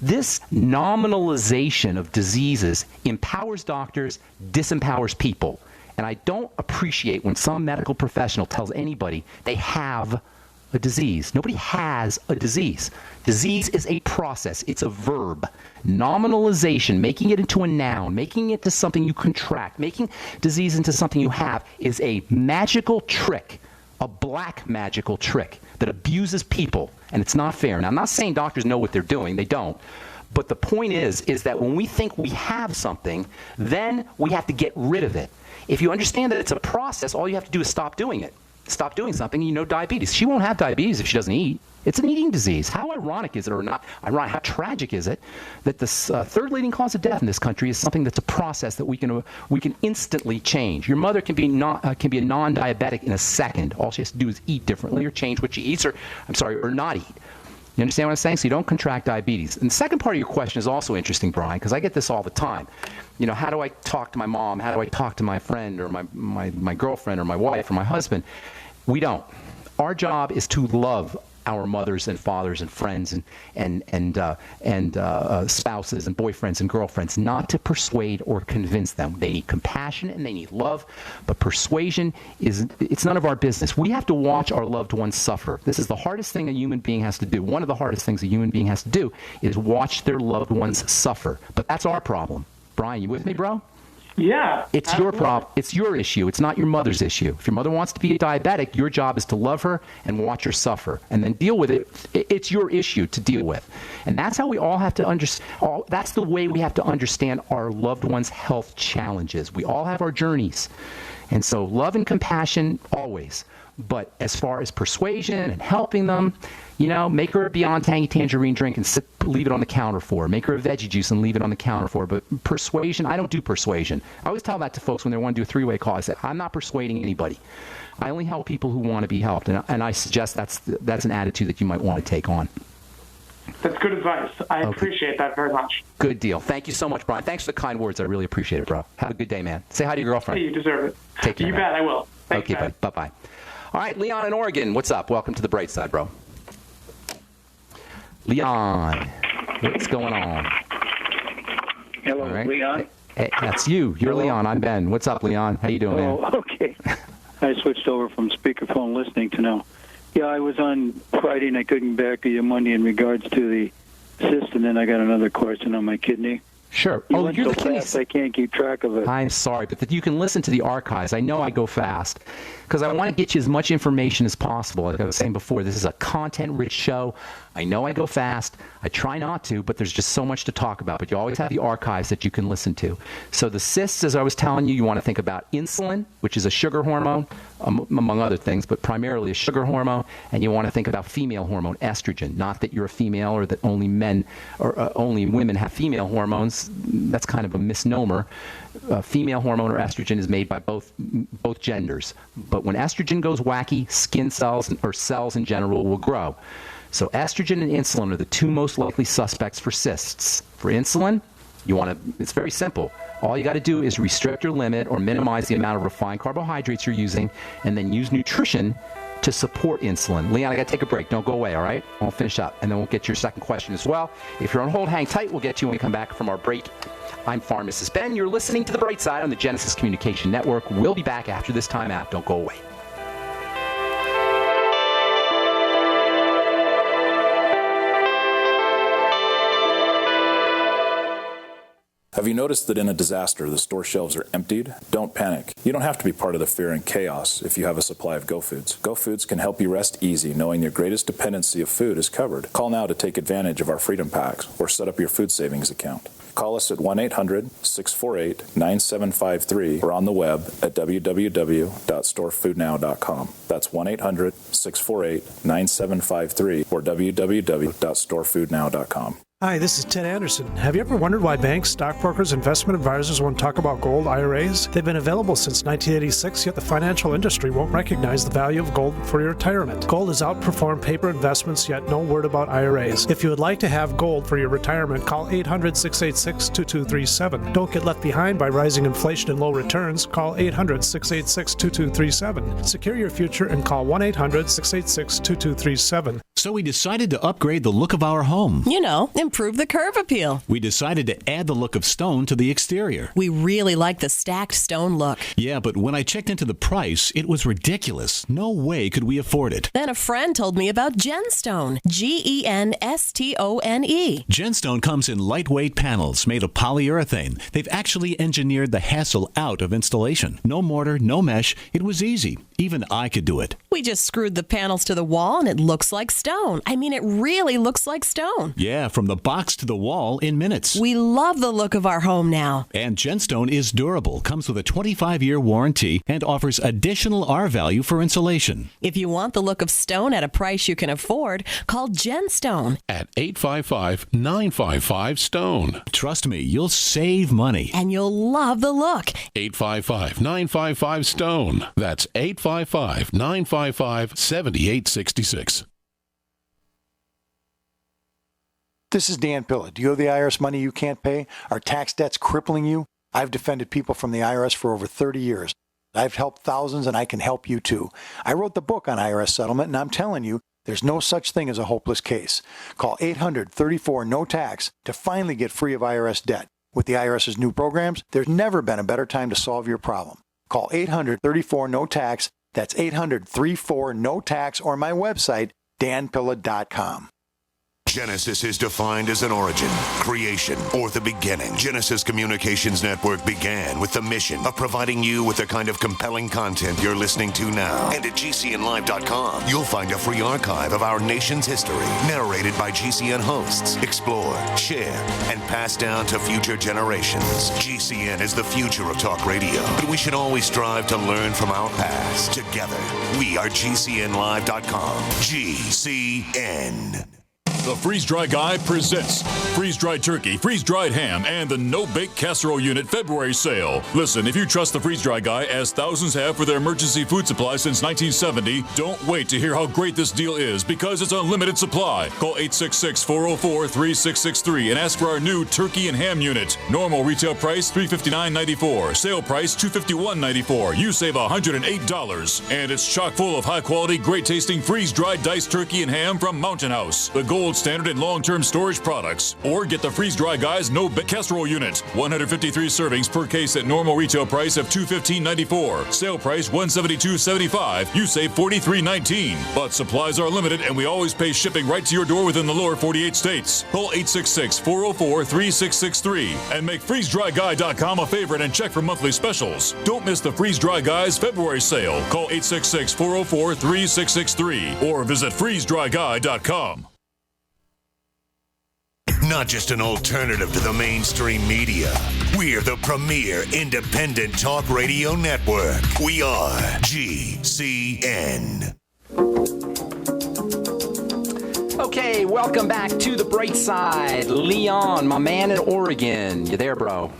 This nominalization of diseases empowers doctors, disempowers people. And I don't appreciate when some medical professional tells anybody they have a disease. Nobody has a disease. Disease is a process. It's a verb. Nominalization, making it into a noun, making it to something you contract, making disease into something you have is a magical trick, a black magical trick that abuses people, and it's not fair. Now, I'm not saying doctors know what they're doing. They don't. But the point is that when we think we have something, then we have to get rid of it. If you understand that it's a process, all you have to do is stop doing it. stop doing something, you know diabetes. She won't have diabetes if she doesn't eat. It's an eating disease. How ironic is it, or not ironic, how tragic is it that the third leading cause of death in this country is something that's a process that we can instantly change. Your mother can be a non-diabetic in a second. All she has to do is eat differently or change what she eats, or not eat. You understand what I'm saying? So you don't contract diabetes. And the second part of your question is also interesting, Brian, because I get this all the time. You know, how do I talk to my mom? How do I talk to my friend or my girlfriend or my wife or my husband? We don't. Our job is to love our mothers and fathers and friends and spouses and boyfriends and girlfriends, not to persuade or convince them. They need compassion and they need love, but persuasion it's none of our business. We have to watch our loved ones suffer. This is the hardest thing a human being has to do. One of the hardest things a human being has to do is watch their loved ones suffer. But that's our problem. Brian, you with me, bro? Yeah. It's your problem. It's your issue. It's not your mother's issue. If your mother wants to be a diabetic, your job is to love her and watch her suffer and then deal with it. It's your issue to deal with. And that's how we all have to understand. That's the way we have to understand our loved ones' health challenges. We all have our journeys. And so love and compassion always. But as far as persuasion and helping them, you know, make her a Beyond Tangy Tangerine drink and leave it on the counter for her. Make her a veggie juice and leave it on the counter for her. But persuasion, I don't do persuasion. I always tell that to folks when they want to do a three-way call. I say, I'm not persuading anybody. I only help people who want to be helped. And I suggest that's an attitude that you might want to take on. That's good advice. I appreciate that very much. Good deal. Thank you so much, Brian. Thanks for the kind words. I really appreciate it, bro. Have a good day, man. Say hi to your girlfriend. Hey, you deserve it. Take care. You bet I will. Thanks, okay, buddy. Bye-bye. All right, Leon in Oregon, what's up? Welcome to the bright side, bro. Leon, what's going on? Hello, right. Leon. Hey, that's you. You're Hello. Leon. I'm Ben. What's up, Leon? How you doing, man? Okay. I switched over from speakerphone listening to now. Yeah, I was on Friday and I couldn't get back to you Monday in regards to the cyst, and then I got another question on my kidney. Sure. You went so fast, I can't keep track of it. I'm sorry, but you can listen to the archives. I know I go fast because I want to get you as much information as possible. Like I was saying before, this is a content-rich show. I know I go fast. I try not to, but there's just so much to talk about. But you always have the archives that you can listen to. So the cysts, as I was telling you, you want to think about insulin, which is a sugar hormone, among other things, but primarily a sugar hormone. And you want to think about female hormone, estrogen. Not that you're a female or that only men or only women have female hormones. That's kind of a misnomer. Female hormone or estrogen is made by both genders. But when estrogen goes wacky, skin cells or cells in general will grow. So estrogen and insulin are the two most likely suspects for cysts. For insulin, it's very simple. All you got to do is restrict your limit or minimize the amount of refined carbohydrates you're using, and then use nutrition to support insulin. Leon, I got to take a break. Don't go away, all right? I'll finish up, and then we'll get your second question as well. If you're on hold, hang tight. We'll get to you when we come back from our break. I'm Pharmacist Ben. You're listening to The Bright Side on the Genesis Communication Network. We'll be back after this time out. Don't go away. Have you noticed that in a disaster, the store shelves are emptied? Don't panic. You don't have to be part of the fear and chaos if you have a supply of Go Foods. Go Foods can help you rest easy knowing your greatest dependency of food is covered. Call now to take advantage of our Freedom Packs or set up your food savings account. Call us at 1-800-648-9753 or on the web at www.storefoodnow.com. That's 1-800-648-9753 or www.storefoodnow.com. Hi, this is Ted Anderson. Have you ever wondered why banks, stockbrokers, investment advisors won't talk about gold IRAs? They've been available since 1986, yet the financial industry won't recognize the value of gold for your retirement. Gold has outperformed paper investments, yet no word about IRAs. If you would like to have gold for your retirement, call 800-686-2237. Don't get left behind by rising inflation and low returns. Call 800-686-2237. Secure your future and call 1-800-686-2237. So we decided to upgrade the look of our home. You know, improve the curb appeal. We decided to add the look of stone to the exterior. We really like the stacked stone look. Yeah, but when I checked into the price, it was ridiculous. No way could we afford it. Then a friend told me about Genstone. Genstone. Genstone comes in lightweight panels made of polyurethane. They've actually engineered the hassle out of installation. No mortar, no mesh. It was easy. Even I could do it. We just screwed the panels to the wall and it looks like stone. I mean, it really looks like stone. Yeah, from the box to the wall in minutes. We love the look of our home now. And Genstone is durable, comes with a 25-year warranty, and offers additional R-value for insulation. If you want the look of stone at a price you can afford, call Genstone at 855-955-STONE. Trust me, you'll save money. And you'll love the look. 855-955-STONE. That's 855-955-7866. This is Dan Pilla. Do you owe the IRS money you can't pay? Are tax debts crippling you? I've defended people from the IRS for over 30 years. I've helped thousands, and I can help you too. I wrote the book on IRS settlement, and I'm telling you, there's no such thing as a hopeless case. Call 800-34-NO-TAX to finally get free of IRS debt. With the IRS's new programs, there's never been a better time to solve your problem. Call 800-34-NO-TAX. That's 800-34-NO-TAX, or my website, danpilla.com. Genesis is defined as an origin, creation, or the beginning. Genesis Communications Network began with the mission of providing you with the kind of compelling content you're listening to now. And at GCNlive.com, you'll find a free archive of our nation's history, narrated by GCN hosts. Explore, share, and pass down to future generations. GCN is the future of talk radio, but we should always strive to learn from our past. Together, we are GCNlive.com. GCN. The Freeze-Dry Guy presents freeze-dried turkey, freeze-dried ham, and the no-bake casserole unit February sale. Listen, if you trust the Freeze-Dry Guy, as thousands have for their emergency food supply since 1970, don't wait to hear how great this deal is, because it's unlimited supply. Call 866-404-3663 and ask for our new turkey and ham unit. Normal retail price $359.94. Sale price $251.94. You save $108. And it's chock full of high-quality, great-tasting freeze-dried diced turkey and ham from Mountain House, the gold standard in long-term storage products. Or get the Freeze-Dry Guy's no-bake casserole unit. 153 servings per case at normal retail price of $215.94. Sale price $172.75. You save $43.19. But supplies are limited, and we always pay shipping right to your door within the lower 48 states. Call 866-404-3663 and make FreezeDryGuy.com a favorite and check for monthly specials. Don't miss the Freeze-Dry Guy's February sale. Call 866-404-3663 or visit FreezeDryGuy.com. Not just an alternative to the mainstream media. We're the premier independent talk radio network. We are GCN. Okay, welcome back to the bright side. Leon, my man in Oregon. You there, bro?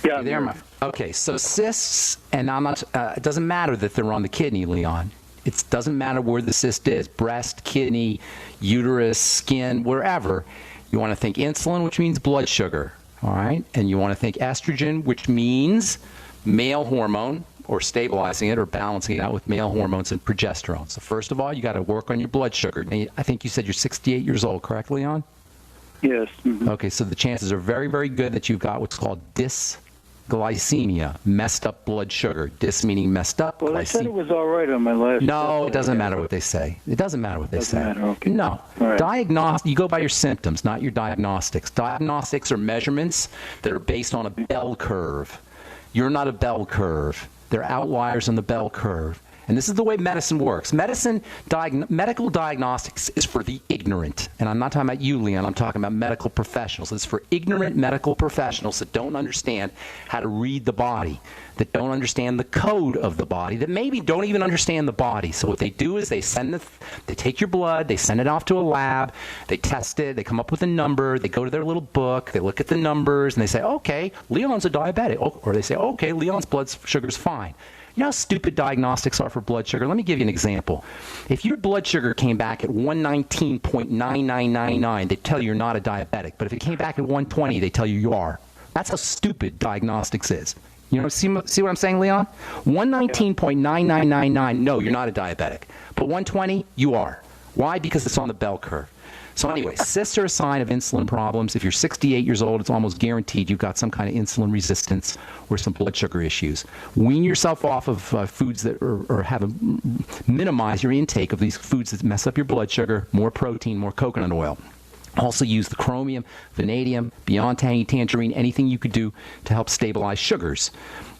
Yeah. You there, okay, so cysts, and I'm not. It doesn't matter that they're on the kidney, Leon. It doesn't matter where the cyst is, breast, kidney, uterus, skin, wherever. You want to think insulin, which means blood sugar, all right? And you want to think estrogen, which means male hormone, or stabilizing it or balancing it out with male hormones and progesterone. So first of all, you got to work on your blood sugar. Now, I think you said you're 68 years old, correct, Leon? Yes. Mm-hmm. Okay, so the chances are very, very good that you've got what's called dysglycemia, messed up blood sugar. Dys meaning messed up. Well, they said it was all right on my last. No, it doesn't matter what they say. It doesn't matter what they say. Okay. No. Right. You go by your symptoms, not your diagnostics. Diagnostics are measurements that are based on a bell curve. You're not a bell curve. They're outliers on the bell curve. And this is the way medicine works. Medical diagnostics is for the ignorant. And I'm not talking about you, Leon. I'm talking about medical professionals. It's for ignorant medical professionals that don't understand how to read the body, that don't understand the code of the body, that maybe don't even understand the body. So what they do is they take your blood, they send it off to a lab, they test it, they come up with a number, they go to their little book, they look at the numbers, and they say, okay, Leon's a diabetic. Or they say, okay, Leon's blood sugar's fine. You know how stupid diagnostics are for blood sugar? Let me give you an example. If your blood sugar came back at 119.9999, they tell you you're not a diabetic. But if it came back at 120, they tell you you are. That's how stupid diagnostics is. You know, see what I'm saying, Leon? 119.9999, no, you're not a diabetic. But 120, you are. Why? Because it's on the bell curve. So anyway, cysts are a sign of insulin problems. If you're 68 years old, it's almost guaranteed you've got some kind of insulin resistance or some blood sugar issues. Wean yourself off of foods that minimize your intake of these foods that mess up your blood sugar, more protein, more coconut oil. Also use the chromium, vanadium, beyond tangy tangerine, anything you could do to help stabilize sugars.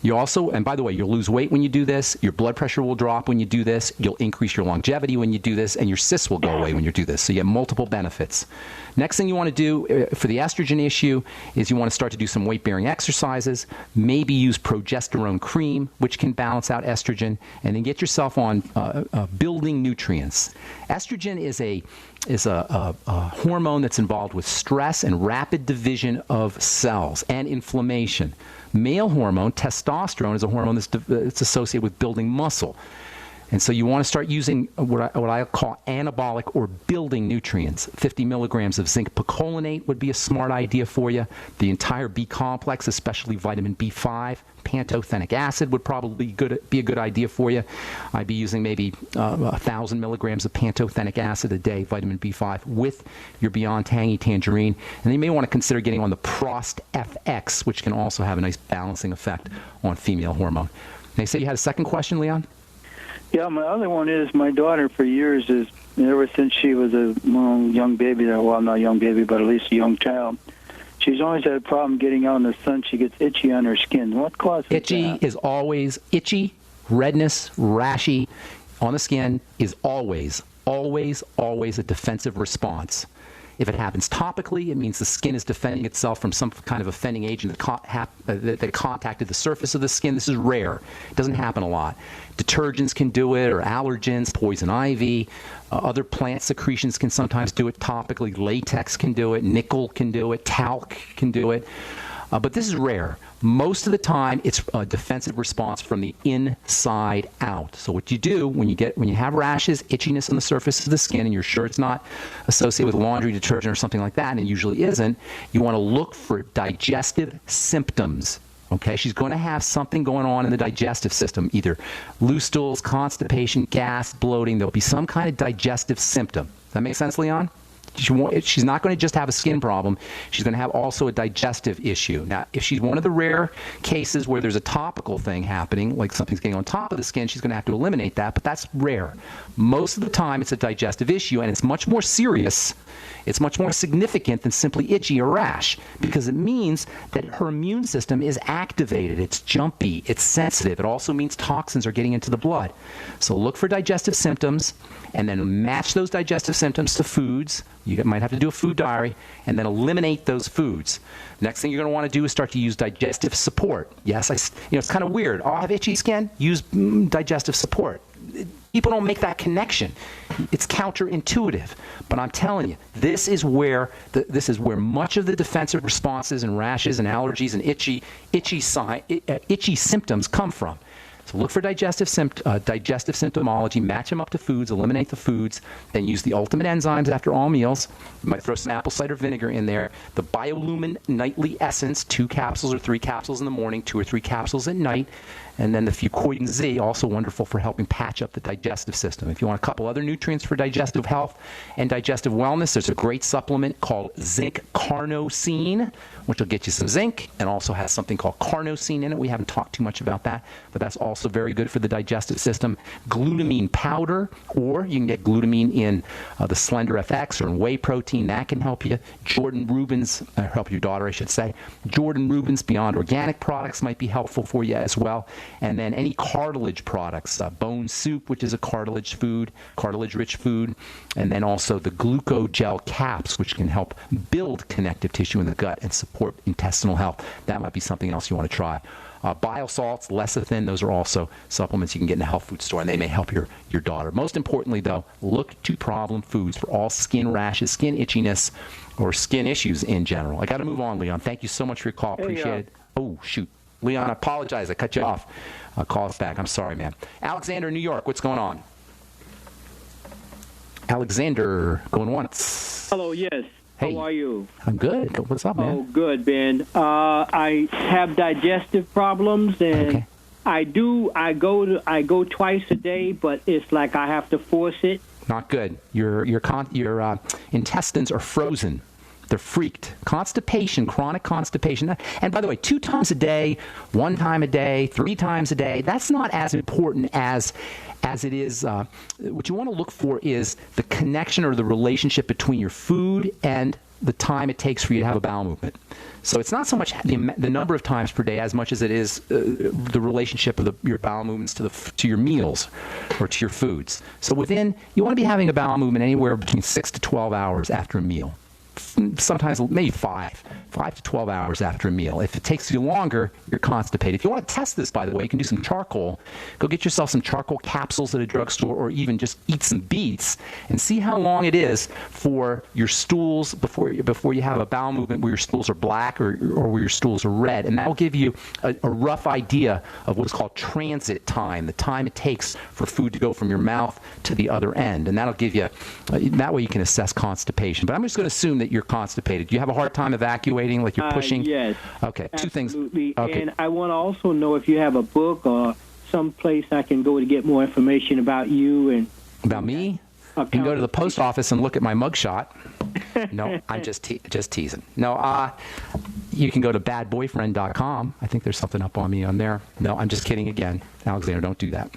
You also, and by the way, you'll lose weight when you do this, your blood pressure will drop when you do this, you'll increase your longevity when you do this, and your cysts will go away when you do this. So you have multiple benefits. Next thing you want to do for the estrogen issue is you want to start to do some weight-bearing exercises, maybe use progesterone cream, which can balance out estrogen, and then get yourself on building nutrients. Estrogen is a hormone that's involved with stress and rapid division of cells and inflammation. Male hormone, testosterone, is a hormone that's associated with building muscle. And so you want to start using what I call anabolic or building nutrients. 50 milligrams of zinc picolinate would be a smart idea for you. The entire B complex, especially vitamin B5, pantothenic acid would probably be a good idea for you. I'd be using maybe 1,000 milligrams of pantothenic acid a day, vitamin B5, with your Beyond Tangy Tangerine. And then you may want to consider getting on the Prost FX, which can also have a nice balancing effect on female hormone. They say you had a second question, Leon? Yeah, my other one is my daughter for years is, ever since she was a young baby, well, not a young baby, but at least a young child, she's always had a problem getting out in the sun. She gets itchy on her skin. What causes itchy that? Is always itchy, redness, rashy on the skin is always a defensive response. If it happens topically, it means the skin is defending itself from some kind of offending agent that contacted the surface of the skin. This is rare. It doesn't happen a lot. Detergents can do it, or allergens, poison ivy. Other plant secretions can sometimes do it topically. Latex can do it. Nickel can do it. Talc can do it. But this is rare. Most of the time, it's a defensive response from the inside out. So what you do when you have rashes, itchiness on the surface of the skin, and you're sure it's not associated with laundry detergent or something like that, and it usually isn't, you want to look for digestive symptoms. Okay, she's going to have something going on in the digestive system, either loose stools, constipation, gas, bloating. There'll be some kind of digestive symptom. Does that make sense, Leon? She's not going to just have a skin problem. She's going to have also a digestive issue. Now, if she's one of the rare cases where there's a topical thing happening, like something's getting on top of the skin, she's going to have to eliminate that, but that's rare. Most of the time, it's a digestive issue, and it's much more serious. It's much more significant than simply itchy or rash, because it means that her immune system is activated. It's jumpy. It's sensitive. It also means toxins are getting into the blood. So look for digestive symptoms, and then match those digestive symptoms to foods. You might have to do a food diary, and then eliminate those foods. Next thing you're going to want to do is start to use digestive support. Yes, it's kind of weird. Oh, I have itchy skin? Use digestive support. People don't make that connection. It's counterintuitive. But I'm telling you, this is where much of the defensive responses and rashes and allergies and itchy symptoms come from. So look for digestive symptomology, match them up to foods, eliminate the foods, then use the ultimate enzymes after all meals. You might throw some apple cider vinegar in there. The Biolumin Nightly Essence, 2 capsules or 3 capsules in the morning, 2 or 3 capsules at night. And then the Fuchs Z, also wonderful for helping patch up the digestive system. If you want a couple other nutrients for digestive health and digestive wellness, there's a great supplement called zinc carnosine, which will get you some zinc, and also has something called carnosine in it. We haven't talked too much about that, but that's also very good for the digestive system. Glutamine powder, or you can get glutamine in the Slender FX or in whey protein. That can help you. Jordan Rubin's, help your daughter, I should say. Jordan Rubin's Beyond Organic products might be helpful for you as well. And then any cartilage products, bone soup, which is a cartilage-rich food, and then also the glucogel caps, which can help build connective tissue in the gut and support intestinal health. That might be something else you want to try. Biosalts, lecithin, those are also supplements you can get in a health food store, and they may help your daughter. Most importantly, though, look to problem foods for all skin rashes, skin itchiness, or skin issues in general. I got to move on, Leon. Thank you so much for your call. Appreciate it. Oh, shoot. Leon, I apologize. I cut you off. Call us back. I'm sorry, man. Alexander, New York, what's going on? Alexander, going once. Hello, yes. Hey. How are you? I'm good. What's up, man? Oh, good, Ben. I have digestive problems, and okay. I go twice a day, but it's like I have to force it. Not good. Your intestines are frozen. They're freaked. Constipation, chronic constipation. And by the way, 2 times a day, 1 time a day, 3 times a day, that's not as important as it is. What you want to look for is the connection or the relationship between your food and the time it takes for you to have a bowel movement. So it's not so much the number of times per day as much as it is the relationship of your bowel movements to your meals or to your foods. So you want to be having a bowel movement anywhere between 6 to 12 hours after a meal. Sometimes maybe 5 to 12 hours after a meal. If it takes you longer, you're constipated. If you want to test this, by the way, you can do some charcoal. Go get yourself some charcoal capsules at a drugstore, or even just eat some beets and see how long it is for your stools before you have a bowel movement where your stools are black or where your stools are red. And that will give you a rough idea of what's called transit time, the time it takes for food to go from your mouth to the other end. And that'll give you, that way you can assess constipation. But I'm just going to assume that you're constipated. Do you have a hard time evacuating, like you're pushing? Yes. Okay, absolutely. 2 things. Okay. And I want to also know if you have a book or some place I can go to get more information about you and about me. You can go to the post office and look at my mugshot. No, I'm just teasing. No, you can go to badboyfriend.com. I think there's something up on me on there. No, I'm just kidding again. Alexander, don't do that.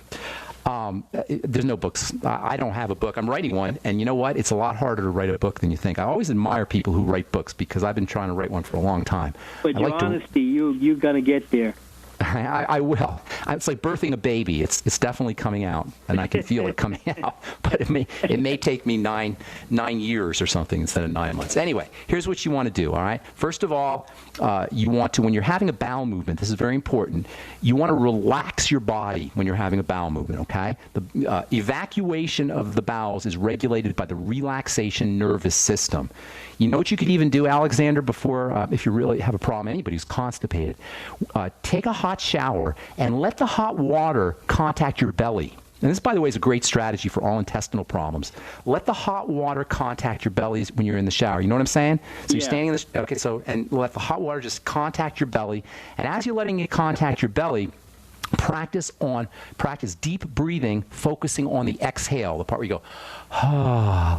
There's no books. I don't have a book. I'm writing one, and you know what? It's a lot harder to write a book than you think. I always admire people who write books because I've been trying to write one for a long time. But your honesty, you're going to get there. I will. It's like birthing a baby. It's definitely coming out, and I can feel it coming out. But it may take me nine years or something instead of 9 months. Anyway, here's what you want to do. All right. First of all, you want to, when you're having a bowel movement, this is very important. You want to relax your body when you're having a bowel movement. Okay. The evacuation of the bowels is regulated by the relaxation nervous system. You know what you could even do, Alexander, before, if you really have a problem, anybody who's constipated, take a hot shower and let the hot water contact your belly. And this, by the way, is a great strategy for all intestinal problems. Let the hot water contact your belly when you're in the shower. You know what I'm saying? So you're standing in the and let the hot water just contact your belly. And as you're letting it contact your belly, practice deep breathing, focusing on the exhale, the part where you go,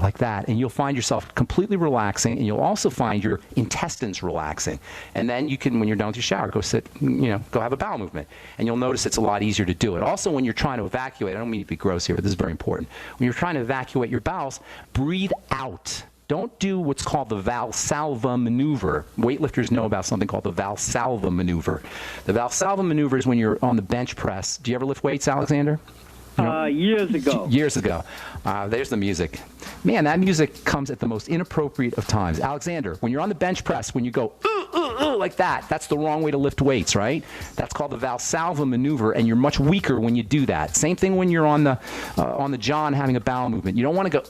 like that, and you'll find yourself completely relaxing, and you'll also find your intestines relaxing. And then you can, when you're done with your shower, go sit, go have a bowel movement, and you'll notice it's a lot easier to do it. Also, when you're trying to evacuate, I don't mean to be gross here, but this is very important. When you're trying to evacuate your bowels, breathe out. Don't do what's called the Valsalva maneuver. Weightlifters know about something called the Valsalva maneuver. The Valsalva maneuver is when you're on the bench press. Do you ever lift weights, Alexander? Years ago. Years ago. There's the music. Man, that music comes at the most inappropriate of times. Alexander, when you're on the bench press, when you go, like that, that's the wrong way to lift weights, right? That's called the Valsalva maneuver, and you're much weaker when you do that. Same thing when you're on the John having a bowel movement. You don't want to go,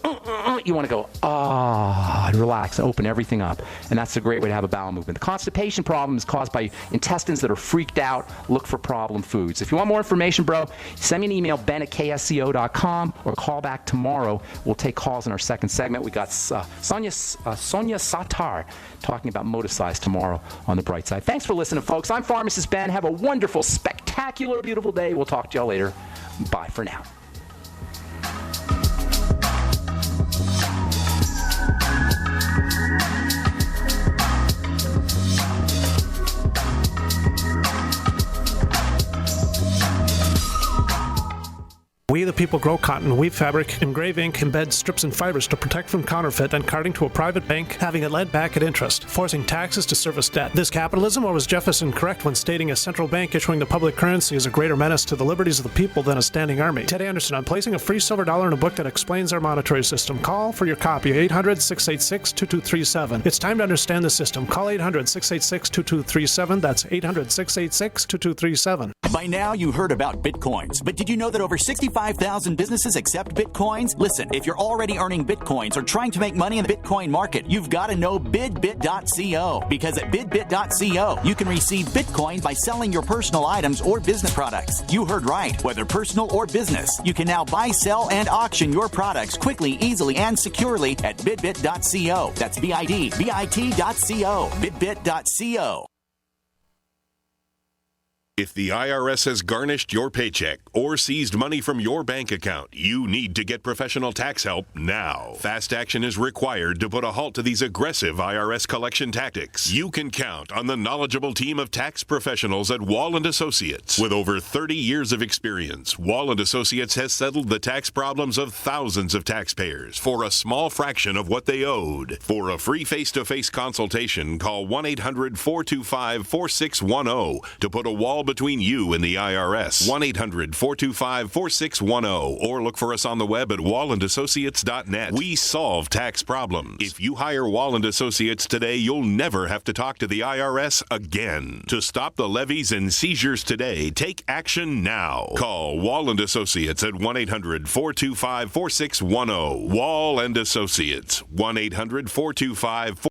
you want to go, and relax and open everything up. And that's a great way to have a bowel movement. The constipation problem is caused by intestines that are freaked out. Look for problem foods. If you want more information, bro, send me an email, ben@ksco.com, or call back tomorrow. We'll take calls in our second segment. We got Sonia Satar talking about motor-size tomorrow on the bright side. Thanks for listening, folks. I'm Pharmacist Ben. Have a wonderful, spectacular, beautiful day. We'll talk to y'all later. Bye for now. We the people grow cotton, weave fabric, engrave ink, embed strips and fibers to protect from counterfeit and carting to a private bank, having it lent back at interest, forcing taxes to service debt. This capitalism, or was Jefferson correct when stating a central bank issuing the public currency is a greater menace to the liberties of the people than a standing army? Ted Anderson, I'm placing a free silver dollar in a book that explains our monetary system. Call for your copy, 800-686-2237. It's time to understand the system. Call 800-686-2237. That's 800-686-2237. By now, you heard about Bitcoins, but did you know that over 65,000 businesses accept Bitcoins? Listen, if you're already earning Bitcoins or trying to make money in the Bitcoin market, you've got to know bidbit.co, because at bidbit.co, you can receive Bitcoin by selling your personal items or business products. You heard right. Whether personal or business, you can now buy, sell, and auction your products quickly, easily, and securely at bidbit.co. That's bidbit.co. Bidbit.co. If the IRS has garnished your paycheck or seized money from your bank account, you need to get professional tax help now. Fast action is required to put a halt to these aggressive IRS collection tactics. You can count on the knowledgeable team of tax professionals at Wall & Associates. With over 30 years of experience, Wall & Associates has settled the tax problems of thousands of taxpayers for a small fraction of what they owed. For a free face-to-face consultation, call 1-800-425-4610 to put a wall between you and the IRS. 1-800-425-4610 or look for us on the web at wallandassociates.net. We solve tax problems. If you hire Wall & Associates today, you'll never have to talk to the IRS again. To stop the levies and seizures today, take action now. Call Wall & Associates at 1-800-425-4610. Wall & Associates. 1-800-425-4610.